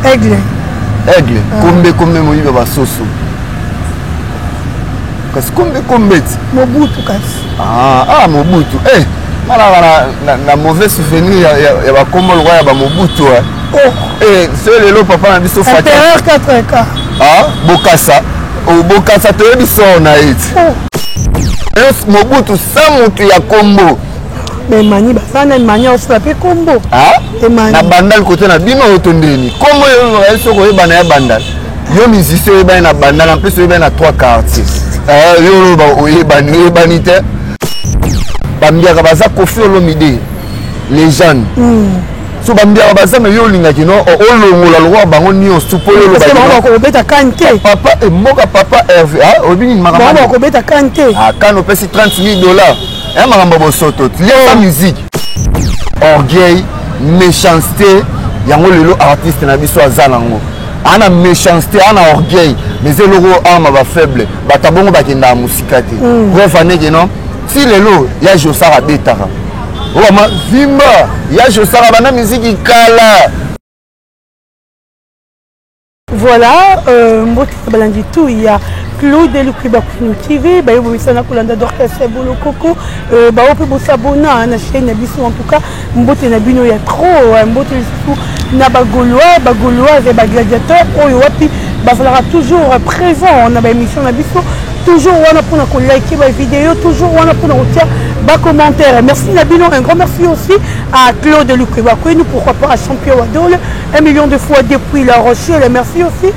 Aigle. Aigle. Combien moyiba ba soso. Kasi combien Mobutu kasi. Ah Mobutu. Na mauvais souvenir ya ba kombo le roi ya ba Mobutu. C'est le papa na biso Fatia. Empereur 4K. Bokassa. Bokassa to biso na it. Mobutu sa mutu ya kombo. Mais mani basana mani aussi la pe kombo. Na bandal côté na bino otondeni. Kombo yo eso ko yeba na bandal. Yo musicien yeba na bandal en plus yeba na 3 quartiers. Yo ba oyeba ni te. Bambiaka baza Kofi Olomide. Légende. So bambiaka baza me yo linga kino olongola lo bango nyo supolo lo ba ko beta kante. Papa et moka papa Hervé. Obini makamba. Ba ko beta kante. Kano pesi $30,000. Makamba bosoto. La musique. Orgueil, méchanceté, yango lelo artiste na biso azalango. Ana méchanceté, ana orgueil, mais eloko ama ba faible. Batabongo bakenda musika te. Bref aneke non. Si lelo ya Josara betara. Oma vimba, ya Josara bana musique kala. Voilà, mbote balandi tout, il y a Claude Lukiba TV, ba yobo bisana kolanda d'orchestre bolo koko, ba ope bo s'abonner na chaîne biso en tout cas, mbote na bino ya trop, mbote surtout na ba Gaulois et ba gladiateur oyo wapi ba falloir toujours présent, on a ba émission na biso, toujours wana pour na ko liker ba vidéo, toujours wana pour na retirer ba commentaire. Merci Nabino, un grand merci aussi à Claude Lukiba, nous pourquoi pas à Champion Wadol, 1 million de fois depuis La Rochelle, merci aussi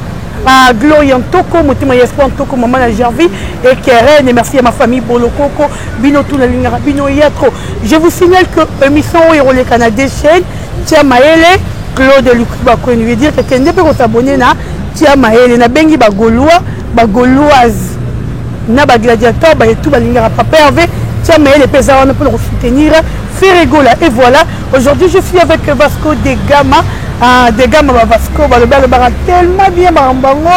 à Gloria Ntoko, Motima Yespo Ntoko, Maman la Gervi et Keren, et merci à ma famille Bolo Koko, Bino Tuna Lingara, Bino Yatro. Je vous signale que l'émission Héros Canada chaîne, Tia Maele, Claude Lukiba, il veut dire que quelqu'un peut s'abonner à Tia Maele, na bengi ba Gaulois, ba Gauloise, na ba gladiateur, ba tout ba Lingara, Papa Hervé, Tia Maele, Pesarano pour le soutenir, Ferregola. Et voilà, aujourd'hui je suis avec Vasco de Gama. Des gammes Vasco, le bar tellement bien Marambango.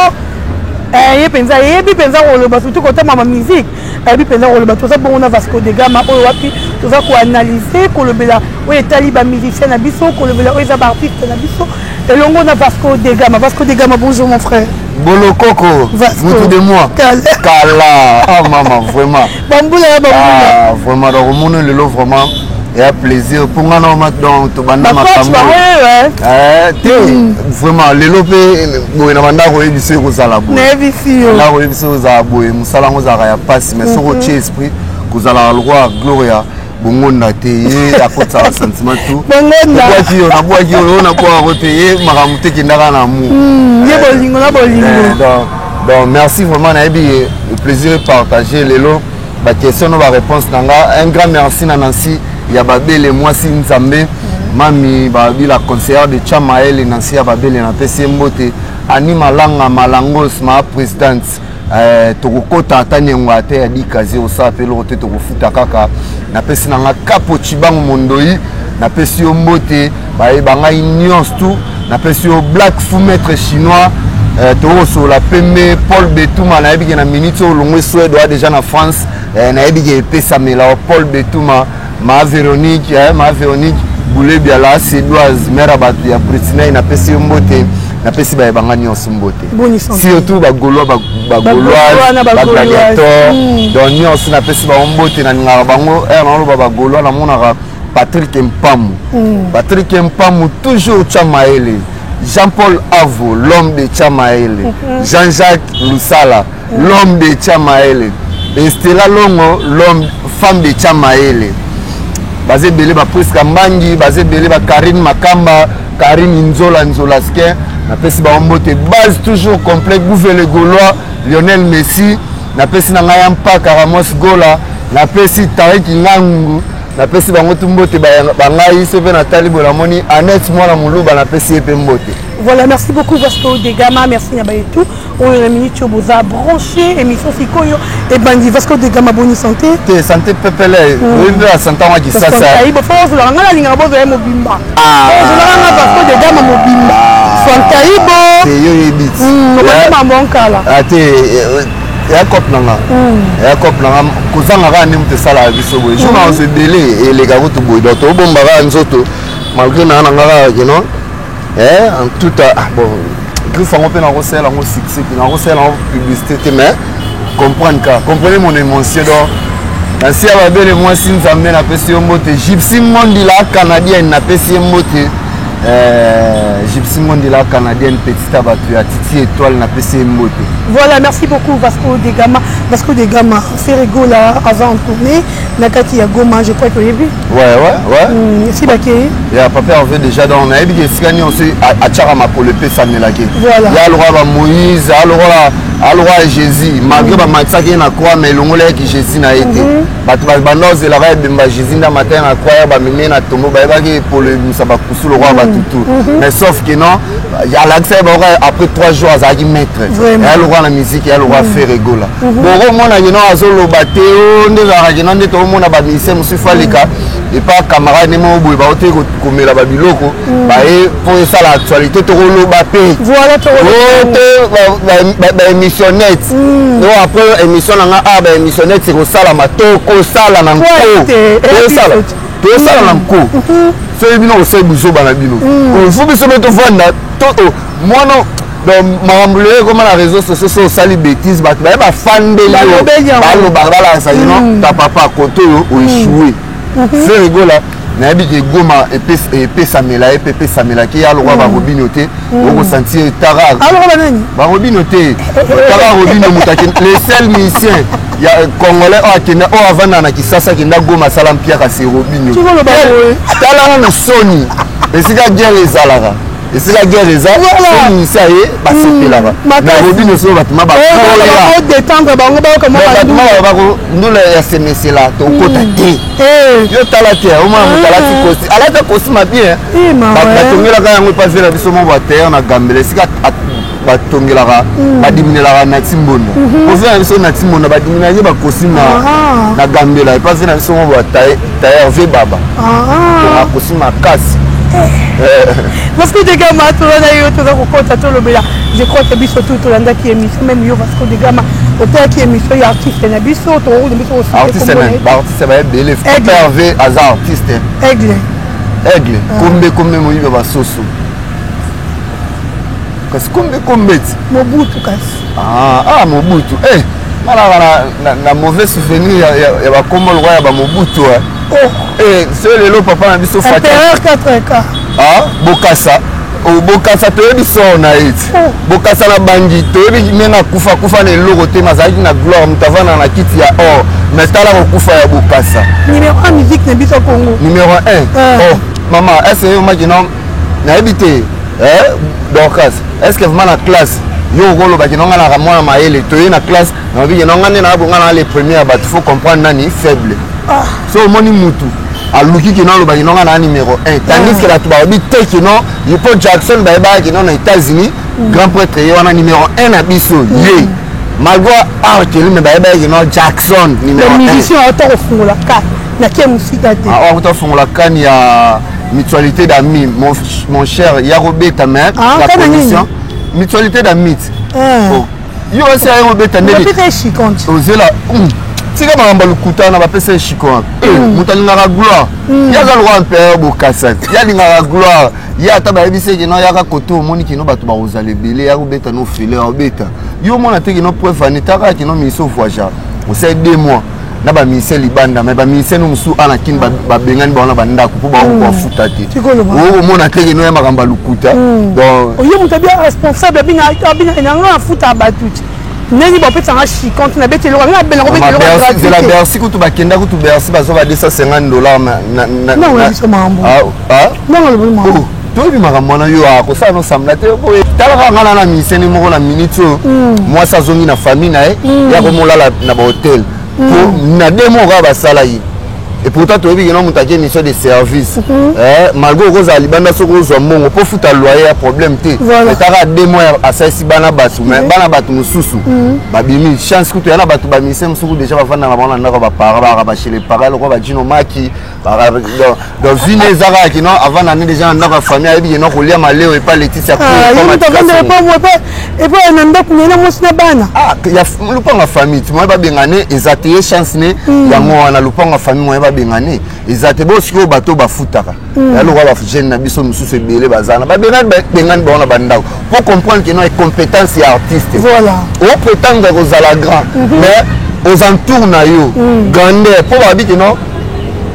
Et pensa, le bas surtout quand ma musique. Et puis pensa, le bas tout ça bon on a Vasco de Gama, on a pu tout ça pour analyser, qu'on le bela, où est taliban musicien na biso, qu'on le bela, où est artiste na biso. Et l'on a Vasco de Gama. Vasco de Gama, bonjour mon frère. Bolo Coco, vous de moi. Kala. Ah maman, vraiment. Bamboula, bamboula. Vraiment, dans le monde le lot vraiment. Et un plaisir pour moi non maintenant tout banda makambo vraiment les lopé boy na banda ko yebise ko zala boy na ko yebise ko zala boy musala ngo za ya passe mais soko che esprit ko zala roi gloria bongonda te ye akotsa sentiment tout bongonda na boaki na kwa rote ye makamute kindaka na mu ye bolingo na bolingo donc merci vraiment na ebi le plaisir de partager les lots ba question no ba réponse nanga un grand merci na Nancy ya babele mwasi nzambe mami babi la conseillère de Chamael Nancy ya babele na pesi mbote ani malanga malangos ma présidente tokokota atani ngwate ya dikaze osapelo kote tokofuta kaka na pesi nanga kapo chibango mondoi na pesi mbote ba ngai nyons tout na pesi black fou maître chinois toso la pembe Paul Betouma na yebiki na minute olongwe Suède déjà na France na yebiki pesa mela Paul Betouma ma Véronique boule biala sédoise mère batu ya Pristina na pesi mbote na pesi ba banga nyonso mbote surtout ba Gaulois ba gladiateur donc nyonso na pesi ba mbote na ngara bango na ba Gaulois na monaka Patrick Mpamu toujours Chamaele Jean-Paul Avo l'homme de Chamaele Jean-Jacques Lusala l'homme de Chamaele Estela Longo l'homme femme de Chamaele basé belé ba presque mbangi basé belé ba Karine Makamba Karine Nzolaske na pesi ba mbote base toujours complet gouverneur Gaulois Lionel Messi na pesi na ngaya mpaka Ramos Gola na pesi Tarek Ngangu na pesi bango tumbote ba ngai seve na talibo la moni Annette Mwana Muluba na pesi epe mbote. Voilà, merci beaucoup Vasco de Gama, merci Naba et tout. On a minute vous a branché émission Sikoyo et bandi Vasco de Gama bonne santé. Santé pepele. Oui, la santé on dit ça ça. Il faut faut la ngala linga bozo ya mobimba. Je la ngala Vasco de Gama mobimba. Santé ibo. C'est yo yebit. Mobimba monkala. Ya cop nanga kozanga ka ni mte sala biso boy je na se délai et les gars to boy do to bomba ka nzoto malgré na ngara you know en tout bon griffe en peine en recel en succès en recel en publicité mais comprenez mon émotion donc si à belle moi si nous amène à PC Mote Gypsy Mondila canadienne na PC Mote Gypsy Mondila canadienne petite abattu à Titi étoile na PC Mote. Voilà, merci beaucoup Vasco de Gama. Vasco de Gama, Ferrego là avant de tourner, Nakati ya Goma, je crois que vous avez vu. Ouais. Si baké. Il y a papa on veut déjà dans on a dit que Skani on se à Charama pour le PC Melaki. Voilà. Il y a le roi Moïse, le roi Jésus, malgré ba matsa qui na croix mais longolé qui Jésus na été. Batu ba banoze la va bemba Jésus na matin na croix ba mimi na tombo ba ki pour le musaba kusu le roi batutu. Mais sauf que non, il y a l'accès après 3 jours à qui maître. Il y a le roi la musique, il y a le roi Ferrego là. Bon mon a yeno azolo baté on de la yeno de to mon ba mise musufa leka et pas camarade ne mo boy ba ote ko komela ba biloko ba e pour ça l'actualité to lo ba pe. Voilà to ba émissionnette. Non après émission na ba émissionnette c'est ko sala matoko sala na nko. To sala na nko. C'est bino o c'est buzo ba na bino. On faut que ça me to vanda to moi non donc mamble comme la réseaux sociaux sont sali bêtises ba fan de lo ba la ça non ta papa koto o échoué. C'est rigolo na bi ke Goma et Samela et Samela qui a le roi ba robinoté on sentir Tara ba robinoté Tara robino mutaki les seuls musiciens il y a congolais au avant na Kisasa qui na Goma salam Pierre c'est robino tala na Sony et c'est la guerre ezalaka et c'est la guerre ezalaka c'est musicien ba c'est là na robino so batima ba détendre bango ba comme ba nous les SMS là to kota té yo tala té au moins tala ti kosi ala ta kosi ma bien ba tongela ka yango pas faire biso mo ba terre na gambele sika ba tongela ka ba diminela na timbono ko faire biso na timbono ba diminela ba kosi na gambela pas faire biso mo ba tailleur ve baba na kosi ma kasi Vasco de Gama, je crois que Bisso tout le monde qui est émission, même yo Vasco de Gama, auteur qui est émission, il y a artiste, il y a Bisso, artiste, c'est vrai, il faut perver à artiste. Aigle, combien moi il va soso. Parce que combien Mobutu kasi. Ah Mobutu. Na mauvais souvenir il va comme le roi va Mobutu. C'est le papa na biso Fatia. Impérieur 4K. Bokassa. Bokassa toyebi so na it. Bokassa na bangi toyebi menga kufa na loko te mazaki na gloire mutavana na kiti ya or. Mais tala kufa ya Bokassa. Numéro 1 musique na biso Congo. Numéro 1. Maman, est-ce que moi non na habité Dorcas. Est-ce que vraiment la classe yo golo ba kinonga na ramona maele toye na classe na bi kinonga na bonga na les premiers ba faut comprendre nani faible. So moni mutu aluki ki non ba kinonga na numéro 1 tandis que la tuba bi te ki non Paul Jackson ba ki non na États-Unis grand prêtre yo na numéro 1 na biso ye malgré arteli me ba ki non Jackson numéro 1 les musiciens autant font la carte na qui musique date autant font la canne ya mutualité d'amis mon cher Yarobe ta mère la condition mutualité d'amis yo aussi a Yarobe ta mère ozela tika mamba lukuta na bapesa chikon mutalinga la gloire ya za roi impérieur Bokassa ya linga la gloire ya taba ebise ki no ya ka koto moni ki no bato ba ozale belé ya robeta no filet obeta yo mona te ki no preuve anitaka ki no miso voyage on sait 2 mois na ba mise libanda mais ba mise no musu ana kin ba bengani ba na banda ku ba ko futa te o mona te ki no ya makamba lukuta donc yo mutabi responsable binga na futa batuti nani ba pesa nga chikante na bete loko na bela robeta loko c'est la Bercy ku tu ba kenda ku tu Bercy ba zo ba $250 na non on biso mambo non le mambo to bi makambo na yo a ko sa no samla te ko tala ka ngana na miseni moko na minute moi sa zongi na famille na ya ko molala na ba hotel pour na demo ka ba sala yi et pourtant tu as une montage mission de service malgré que ça libanda soko zo mbongo pour futa loyer ya problème te mais tara 2 mois à ça si bana batu mais bana batu mususu ba bimi chance que tu yana batu ba mission musuku déjà ba vanda na bana ndako ba para ba chez les parents ko ba jino maki donc vine zara qui non avant d'année déjà ndako famille abi no ko lia maleo et pas Laetitia et puis on a ndako na mwasi na bana ah ya lupanga famille tu moi ba bengane ezate chance ne yango na lupanga famille moi ba bengane ezate bo siko bato ba futaka ya lo ba jeune na biso mususu ebele bazana ba bengane ba ona bandako pour comprendre que non compétence et artiste voilà on prétendre aux ala grand mais aux entours na yo grandeur pour ba biki non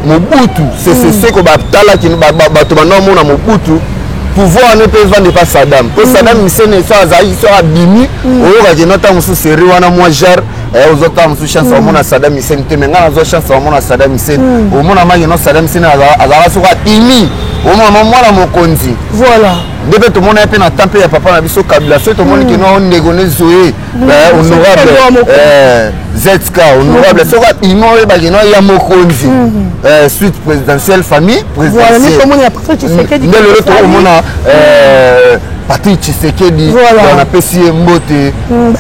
Mobutu c'est ce que ba tala ki bato bana mona Mobutu pouvoir ne peut vendre pas Saddam. Pour Saddam Hussein ça Zaï sera bimi au cas que notre musu série wana moi gère aux autres musu chance au mona Saddam Hussein te menga na zo chance au mona Saddam Hussein au mona ma no Saddam Hussein azala sera imi au mona mwana mokonzi voilà depuis tout le monde est peine en temps ya papa na biso Kabila tout le monde qui non négoné Zoé honorable ZK honorable sera imi ba que non ya mokonzi suite présidentielle famille présidentielle voilà Patrick Tshisekedi Patrick Tshisekedi on appelle si mbote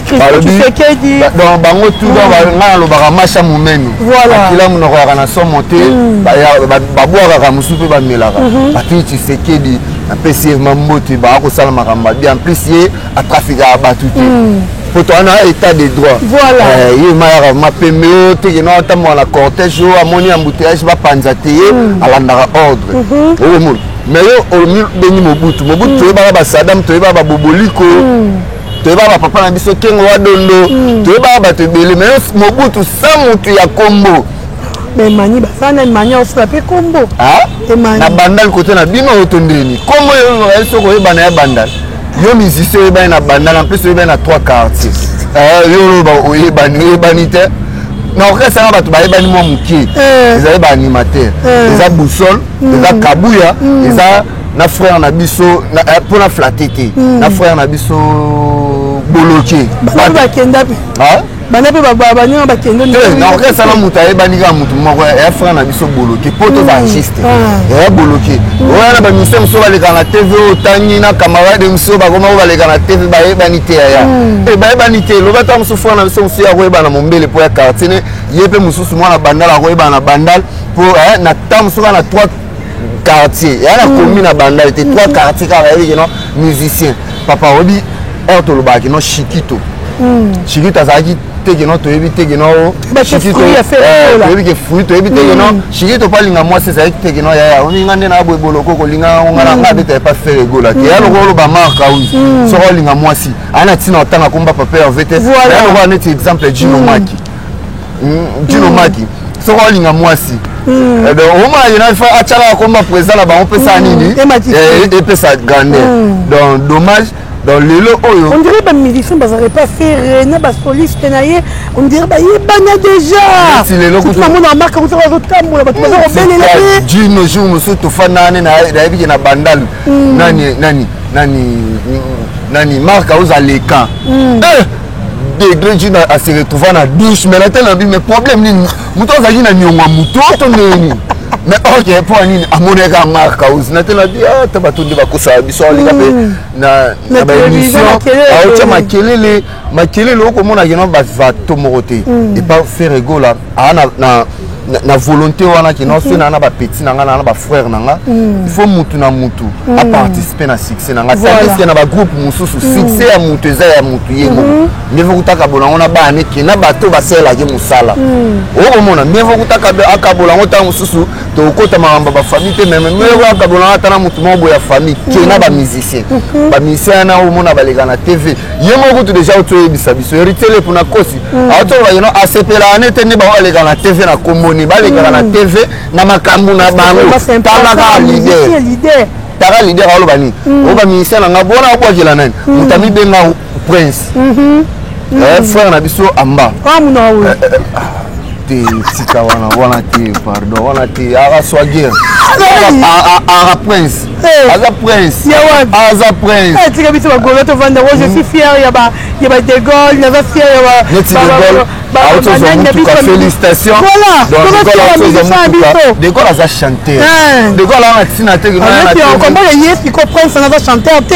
Tshisekedi dans bango tout dans lo baramasha mumenu voilà kila munoko na so monter ba boira musu pe ba melaka Patrick Tshisekedi appelle si mbote ba ko sala makamba bien en plus yé a trafiquer à batuté pour toi un état de droit voilà il m'a ma pemeo te que non tamo la cortège à moni embouteillage va panzaté à l'andara ordre au monde mais yo beni Mobutu to ba Saddam to ba Boboliko to ba papa na biso kengo wa dondo to ba to bele mais Mobutu sa mutu ya kombo mais mani ba sana mani o sa pe kombo ah na bandal côté na bino otondeni kombo yo so ko ba na bandal yo musicien ba na bandal en plus yo ba na 3 quartiers yo ba o banité non reste là bato ba bani mo mukie ezali ba animateur eza boussole eza kabuya eza na frère na biso pour na flatete na frère na biso boloké ba kenda pe ah bana pe ba ni ba kenda non reste là muta bani ga mutu moko ya frère na biso boloké poto ba artiste ya boloké ona ba ministère so ba le kana TV otangi na camarade mso ba koma ba le kana TV ba bani te ya ba bani te lo ba tam so frère na biso mso ya ko ba na mombele po ya quartier ne yepe mususu mwana bandal ko ba na bandal pour na tam so na 3 quartiers ya na commune na bandal te 3 quartiers car avec non musicien papa obi to lo ba ki no Shikito Shikito azaki te que non to yebi te que non Shikito to yebi ke fruit to yebi te que non Shikito pa linga moi c'est ça te que non ya on ngande na boy boloko ko linga ngana ngabe te pas faire gola ke ya lo ba marka oui so ko linga moi si ana tina otanga komba papa ya vete ya lo ba net exemple Gino Maki Gino Maki so ko linga moi si donc au moins il a fait achala komba président là ba on peut ça nini et peut ça grandeur donc dommage dans le lot on dirait que les musiciens ne savent pas faire na bas soliste naie on dirait bah il bana déjà si le lot tout le monde a marqué vous avez autre cambo là bah Gino jour musu to fana na bibi na bandal nani marque aux aleka degré Gino a se retrouver na douche mais là tel mais problème ni muto zaki na nyonga muto to neni mais ok pour nini amoneka marque aux na tel dit ah tabato de bakosa biso alika pe na ba émission a o makelele ko mona kino ba va to moroté et pas faire rigolo là na volonté wana ki non sena na ba petit na nga na ba frère na nga il faut mutu na mutu a participer na succès na nga ça na ba groupe mususu succès ya mutu za ya mutu yengo nevo kutaka bona ona ba ne ki na bato ba sela ke musala o mona nevo kutaka akabola ngota mususu to kota mamba ba famille te même nevo akabola ata na mutu mo ya famille ki na ba musicien na o mona ba lega na TV yemo kutu déjà auto yebisa biso héritier pour na kosi auto ba yeno acpela anete ne ba lega na TV na kombo ni bale na TV na makambu na bango tala leader alo bani o ba ministère na ngabona ko akela nani mutami benga prince frère na biso amba te tika wana te pardon wana te ara swagir ara prince aza prince aza prince tika biso ba golo to vanda je suis fier ya ba de Gaulle na va fier ya ba félicitations de Gaulle aza chanteur de Gaulle a tina te on comprend les ko prince na va chanteur te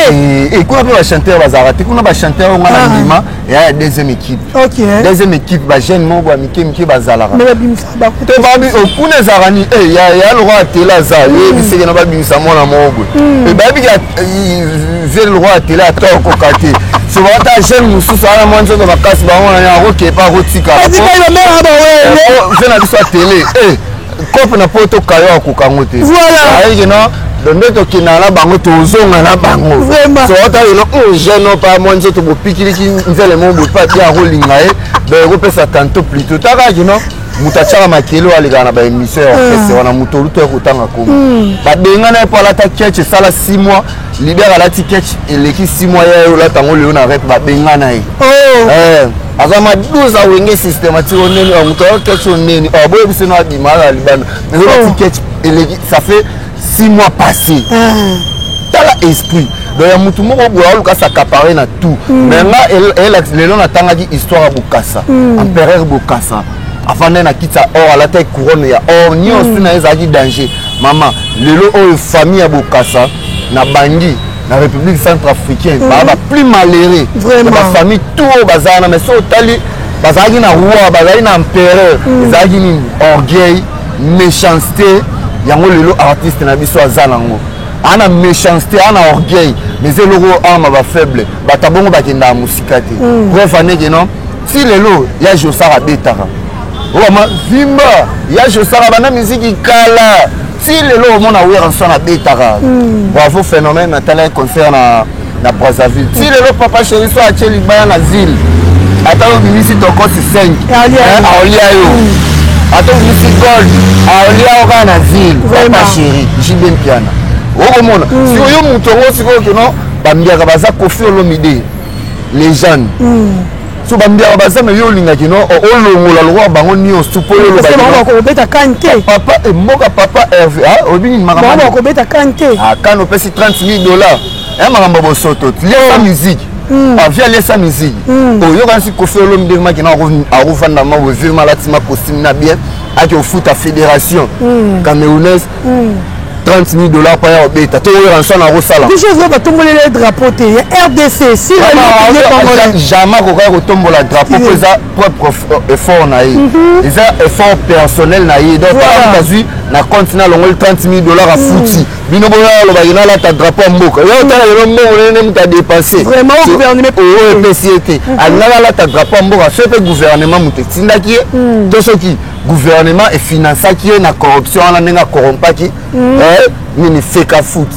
et kuna pe ba chanteur bazara te kuna ba chanteur ngana ndima ya deuxième équipe ba jeune mo ba miki bazala mais bimisa ba to ba bi okune zarani ya le roi tela za ye biseke na ba bimisa mona mogo et ba bi ya le roi tela to ko kate so bata jeune mosusu ana mwa nzoto bakasi bango na roke pa rotika je na biso télé kope na poto kayo akukango te voilà ayi no donde to kinala bango to zonga na bango so ota ino jeune pa mwa nzoto bopikili ki nzele mo bopa ya rolinga be ko pesa tanto plutôt taka kino mutachaka makelo aligana na ba émission orchestre wana mutoluto ekutanga komo badengana po alata catch sala 6 mois libéra la ticket eleki 6 mois ya la tango leo na rep badengana azama 12 awenge systématique oneni o muto catch oneni o boye biseno adimala libana mais la ticket eleki ça fait 6 mois passés tala esprit donc ya mutu moko boya luka s'accaparer na tout maintenant elle lelo na tanga di histoire bokasa empereur bokasa avant na kita or la tête couronne ya or ni on na ezaki danger maman lelo o famille ya bokasa na bangi na République centrafricaine ba plus malheureux ba famille tout bazana mais so tali bazaki na roi bazaki na empereur ezaki ni orgueil méchanceté yango lelo artiste na biso azana ngo ana méchanceté ana orgueil mais eloko ama ba faible batabongo bakenda musika te bref aneke non si lelo ya Josara betara Roma Zimba, ya Josara bana musique kala. Si le lo mon a ouvert en son à Betara. Bravo phénomène na télé concert na Brazzaville. Si le lo papa chéri soit à Tcheli Bayan na Zil. Attends ministre to cost 5. Aolia yo. Attends ministre gold. Aolia oka na Zil. Papa chéri, Jibem Piana. O mona. Si yo mutongo siko que non, bambiaka baza Kofi Olomide. Légende. So bambia bazama yo linga kino olongola lo bango nio supolo lo ba ko beta kante papa e moka papa Hervé obini makamba ba ko beta kante kano pesi $30,000 makamba bo soto liesa musique via liesa musique yo quand si Kofi Olomide makina arufanda ma bo virma latima costume na bien aki au foot à fédération camerounaise $30,000 par an beta to rançon na rosala des choses va tomber les drapeaux te RDC si jamais ko tombola drapeau pour ça propre effort na yi ça effort personnel na yi donc par exemple na continent longo $30,000 à fouti bino boya lo bagina la ta drapeau mboka yo ta yo mbongo ne muta dépasser vraiment au gouvernement au PCT alala la ta drapeau mboka ce que gouvernement muté tindaki to soki gouvernement et financier qui est na corruption on a nenga corrompaki ni feka foot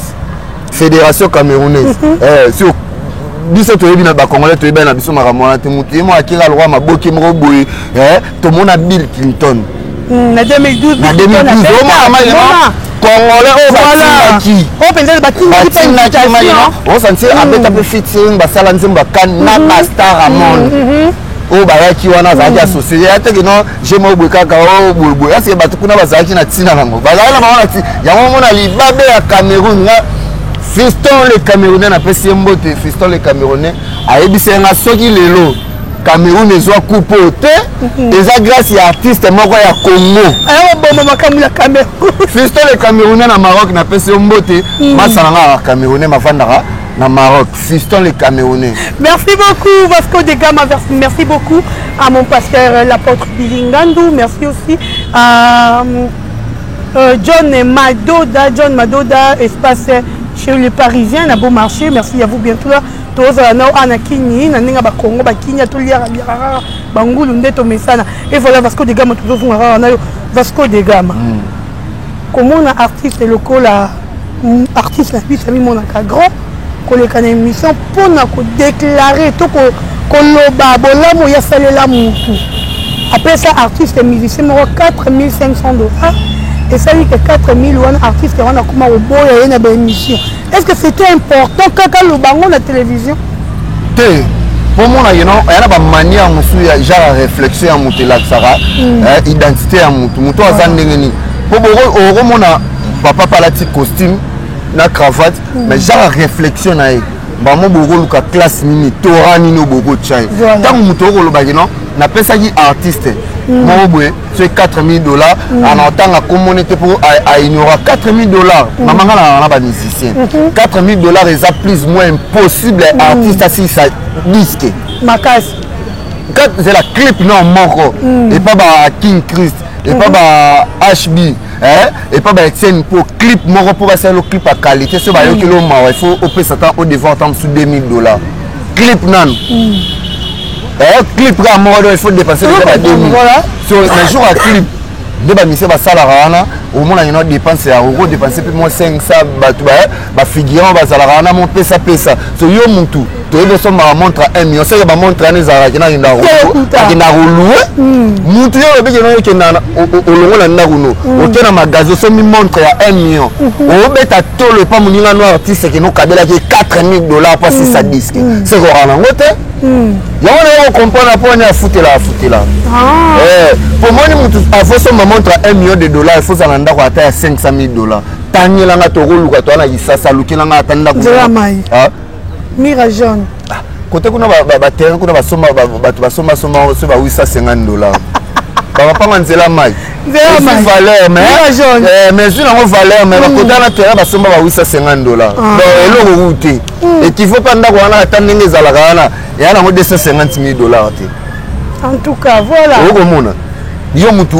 fédération camerounaise sur biso to yebina ba congolais to yebina biso makamona te mutu mo akira lwa maboki moko boye to mona Bill Clinton na 2012 na 2012 o mama congolais o bataki o penza bataki o sentir abeta pe featuring basala nzemba kan na Star Ramon o bayaki wana zaki associé ate que non je mo bwekaka o bulbu ase batu kuna bazaki na tina nango bazala maona ti yango mona libabe ya Cameroun Fiston le Camerounais na pesi mbote Fiston le Camerounais ayebisenga soki lelo Cameroun ezwa coupe te eza grâce ya artiste moko ya Congo bomba makambu ya Cameroun Fiston le Camerounais na Maroc na pesi mbote masalanga Camerounais mavandaka na Maroc, Fiston le Camerounais. Merci beaucoup Vasco de Gama, merci beaucoup à mon pasteur l'apôtre Bilingandou, merci aussi à John Madoda, espace chez les Parisiens, à Beau Marché, merci à vous bientôt là. Tous na Kini, na ninga ba Congo ba Kenya to liara bangulu ndeto mesana. Et voilà Vasco de Gama toujours fungara na Vasco de Gama. Comment on a artiste locaux là, artiste la vie famille mon grand. Qu'on les canne émission pour nous déclarer tout qu'on loba bolamo ya salela mutu après ça artiste et musicien $4,500 et ça dit que 4,000 artistes on a comment au boy et na émission est-ce que c'était important quand le bango la télévision pour moi il y a une manière de genre réflexion à mutu la sara identité à mutu azandengeni pour au mona papa palati costume na cravate mais genre réflexion na bamo boko luka classe nini torani no boko chai tant muto ko lobaki non na pesa ki artiste mo boye c'est $4,000 en entend comme on était pour à ignorer $4,000 maman na ba musicien $4,000 est plus ou moins impossible artiste assis sa disque makas quand c'est la clip non moko et pas ba King Christ et pas ba HB et pas Etienne pour clip moko pour passer le clip à qualité ce bayo que l'homme il faut au ça au devant tant sous $2,000 clip nan clip ka moko il faut dépenser déjà 2000 sur le jour à clip de ba mise ba sala rana au moins il y a une dépense à euro dépenser plus moins 500 ba figurant ba sala rana mon pesa so yo muntu to ebe so ma montre 1 million ça ba montre ane za kina nda rouler muntu yo be kina kina olongo na ndakuno okena magazo so mi montre ya 1 million o beta tolo pa muninga no artiste qui no kabela ki $4000 pas si ça disque c'est quoi rana ngote ya on comprendre pour na foutela pour moi ni mutu afo so ma montre 1 million de dollars il faut ça nda ko ata $500,000 tanyela nga to roluka to na isasa lukela nga atanda ko mira jaune côté kuna ba terrain kuna basoma bato basoma so ba $850 ba panga nzela mai valeur mais sur la valeur mais côté na terrain basoma ba $850 donc eloko ute et qu'il faut pas ndako wana atandenge zalaka wana ya na $250,000 te en tout cas voilà okomona yo mutu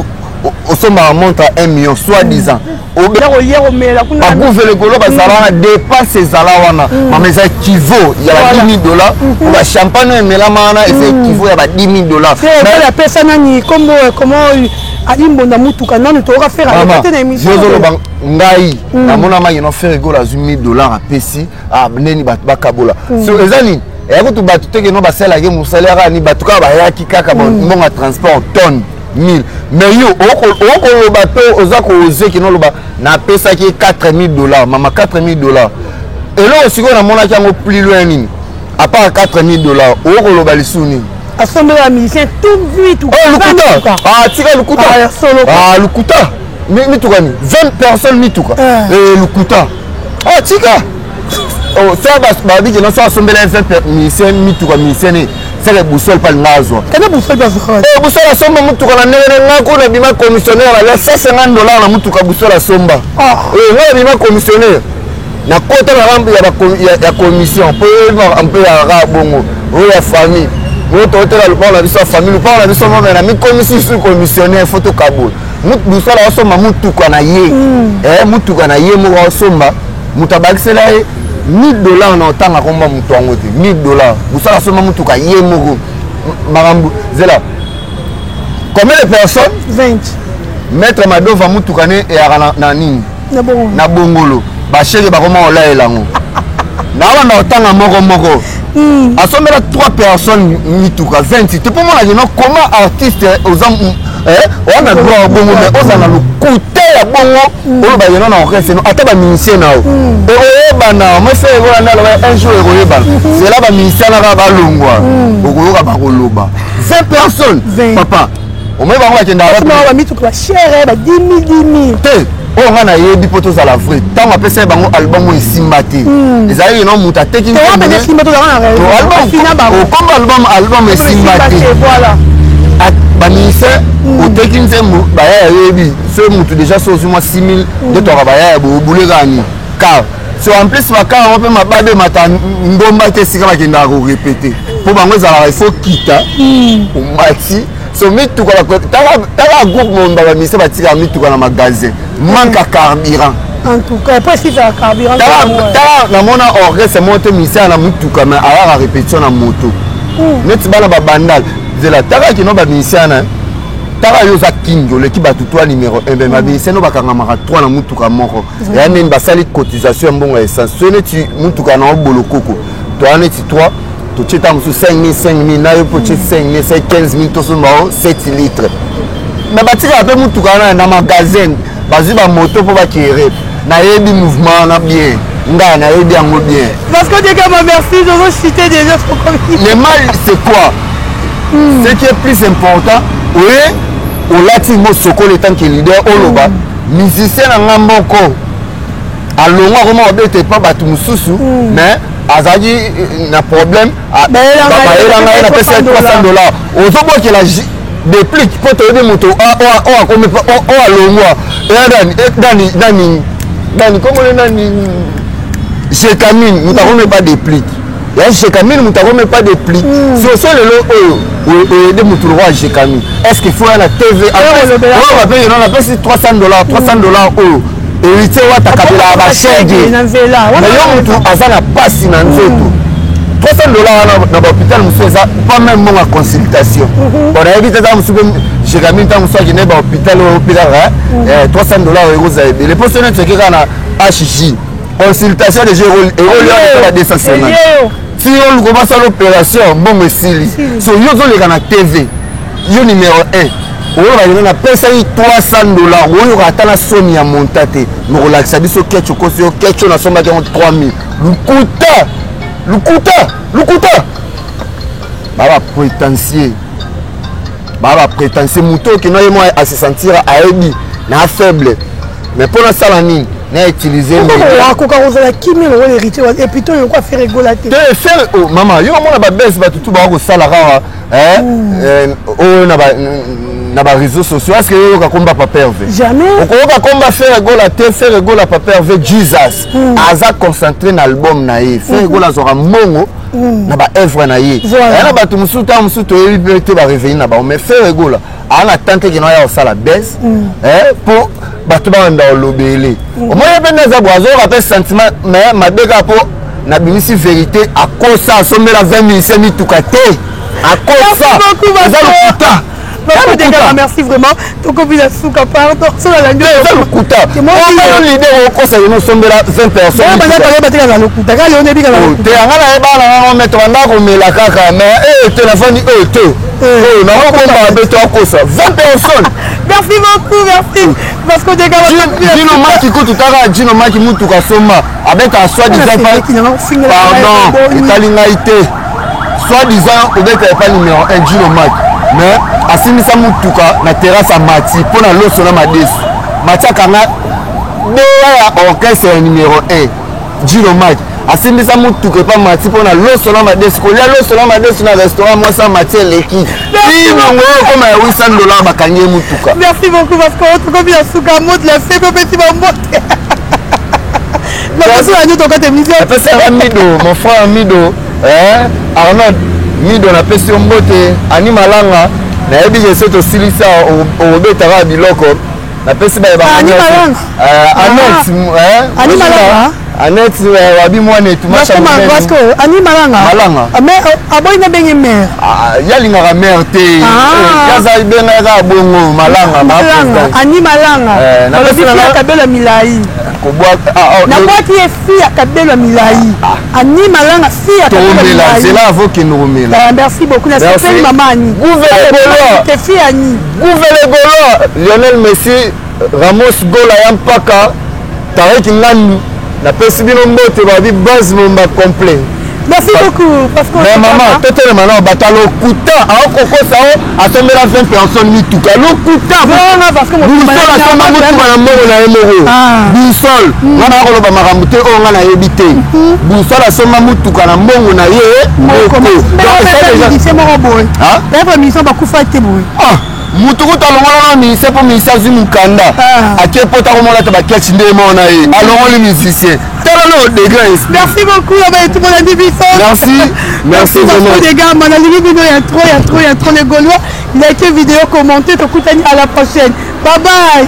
osoma montre 1 million soi-disant bagouvele kolo bazala dépense ezala wana mama eza kivo ya $10,000 pour la champagne emelama wana eza kivo ya $10,000 pesa nani comment alimbonda mutuka nanu toka faire répéter na émission jozoloba ngai namona ma yeno faire rigolo azwi $1,000 apesi neni bato bakabola so eza nini eyakutu bato teke no basalaki mosalere ni bato kaka bayaki kaka mbongo transport tonne 1000 mais yo okoloba to oza koose kino loba na pesa ki $4,000 mama $4,000 elo siko na mona kango plus loin nini à part $4,000 okoloba lisuni assemblée la musicien tout vite lukuta tika lukuta lukuta mituka ni 20 personnes mituka lukuta tika ça va dire que non ça assemblée 20 musiciens mituka musicien c'est le boussole pas ngazwa kana boussole ba zikho boussole asomba mutuka na nene ngako na bima commissionnaire la $550 na mutuka boussole asomba na bima commissionnaire na kota na rambe ya commission pour un peu ya rabongo ou ya famille moto hôtel le parle de sa famille le parle de son nom na mi commission sur commissionnaire photo kabul boussole asomba mutuka na ye mutuka na ye mo asomba mutabakisela $1,000 na otanga komba mutu wango te $1,000 busala soma mutuka ye moko marambu zela combien de personnes 20 maître madova mutuka ne ya na nini na bongolo ba chéri ba koma ola elango na wana otanga moko asomela 3 personnes mituka 20 te pour moi non comment artiste aux on a droit bongo mais on a le côté ya bongo on ba yena na orchestre no ata ba musicien na oyebana mo fait voilà un jour oyebana c'est là ba musicien na ba longwa okoyoka ba koloba 20 personnes papa o me ba ngwa kenda ba mituka cher ba 10,000 te o nga na yebi poto za la vrai tant ma pesa bango album esimba te ezali no muta teki to ba na simba to za na album esimba te voilà bamise oteki nzembo baya yebi so mutu déjà so moi 6,000 de to baya bobule gani car so en plus bakara on peut mababe mata ngomba te sika bakenda ko répéter pour bango za il faut quitter on mati so mituka tala groupe mon baba mise batika mituka na magasin manque à carburant en tout cas pas si ça carburant tala na mona orchestre monte mise na mituka mais à répétition na moto net bana ba bandal zela taka kino ba misana taka yo za kingo le ki batutwa numéro 1 be ma misano bakanga maka 3 na mutuka moko ya nini basali cotisation mbongo essence so neti mutuka na bolokoko to aneti 3 to cheta musu 5,000 na yo po cheta 5,000 15,000 to so mao 7 litres na batika pe mutuka na magasin baziba moto po ba kire na yebi mouvement na bien nga na yebi yango bien parce que dès que ma merci je veux citer des autres comme le mal c'est quoi ce qui est plus important oui au latino soko le tant que leader oloba musicien na ngamboko alonga comment obete pas batu mususu mais azali na problème ba elanga na pesa $300 ozobo que la déplique pour te dire moto comme alongwa dani comment nani chez Camille nous n'avons pas déplique ya chez Camille nous n'avons pas déplique c'est ça le de moto roi chez Camille est-ce qu'il faut à la TV on va payer non on a payé $300 héritier wa takabela ba chege mais yo mutu azana pasi na nzeto $300 dans l'hôpital, pas même mon consultation. On a évité dans j'ai gagné dans l'hôpital $300 les postes c'est que na HJ consultation de et 200 semaines. Si on commence l'opération, bon aussi. So yo zo na TV. Yo numéro 1. On a payé $300. On a atteint la somme ya montate. Me relaxa biso ketcho koso ketcho na somme de 3000. Lukuta. Baba prétentieux mouton qui n'a moi à se sentir aébi na faible. Mais pour la salani n'a utilisé et plutôt il quoi faire rigoler faire maman yo mona ba baisse ba tout ba ko salara na ba réseaux sociaux est-ce que yo ka komba pas pervers jamais on komba faire rigoler pas pervers Jesus aza concentré na album na ye faire rigoler zora mongo na ba œuvre na ye na ba tout musuto liberté ba réveiller na ba mais faire rigoler ana tante ki no ya osala baisse pour bato banda olobele omoye pe neza boazo rappel sentiment mais mabeka po na bimisi vérité à cause ça somela 20 000 mituka te à cause ça merci vraiment ton copine a souka pardon sur la langue le kuta on l'idée au conseil nous sombela 20 personnes te ngala e bana on mettre na ko mela kaka mais téléphone na ko ba beto ko ça 20 personnes. Merci beaucoup, merci. Parce que des gars, Dino Maki Koutara, Dino Maki Moutuka Soma, avec un soi-disant pardon, italingaïté. Soi-disant, au début, il n'y a pas numéro 1, Dino Maki. Mais, à Simisa Moutuka, la terrasse à Mati, pour la losse, on a ma déçu. Mati Akana, orchestre numéro 1, Dino Maki. Asimisa mutuka pas mati pour na loso na madesi ko ya loso na madesi na restaurant moi ça mati leki ni ngo comme $800 bakanye mutuka. Merci beaucoup parce que tout comme bien souka monte la fait petit monte. La personne a dit ton côté misère. C'est un Mido, mon frère Mido, Arnold Mido na pesi mbote ani malanga na ebi je seto silisa au betara biloko na pesi ba ba. Ani malanga. Ani malanga. Annette wabi mwane tu parce que ani malanga mais aboy na bengi mère yalinga ka mère te kaza benga ka bongo malanga ani malanga na bisi ya kabela milai ko bwa na bwati e fi ya kabela milai ani malanga fi ya kabela milai c'est là faut que nous remela merci beaucoup na c'est maman ani gouverneur te fi ani gouverneur Lionel Messi Ramos Gola Yampaka Tarek Ngani la pesibino mbote babi base momba complet. Merci beaucoup parce que mais maman tete maintenant batalo kuta a koko sao a tombé la 20 personnes mi tuka lo kuta non parce que mon sol a tombé mutu na moko na emoro busol ngana ko loba makamute o ngana yebite busol a soma mutuka na mbongo na ye moko donc c'est mon boy peut-être mission ba kufa te boy mutuku talongola mi c'est pour mi sazi mukanda akie pota ko mola ba ketch ndemo na ye alongoli musicien tellement degré. Merci beaucoup tout mon ami Bisson. Merci vraiment les gars man ali vidéo il y a trop les Gaulois il a été vidéo commenté to kutani à la prochaine bye bye.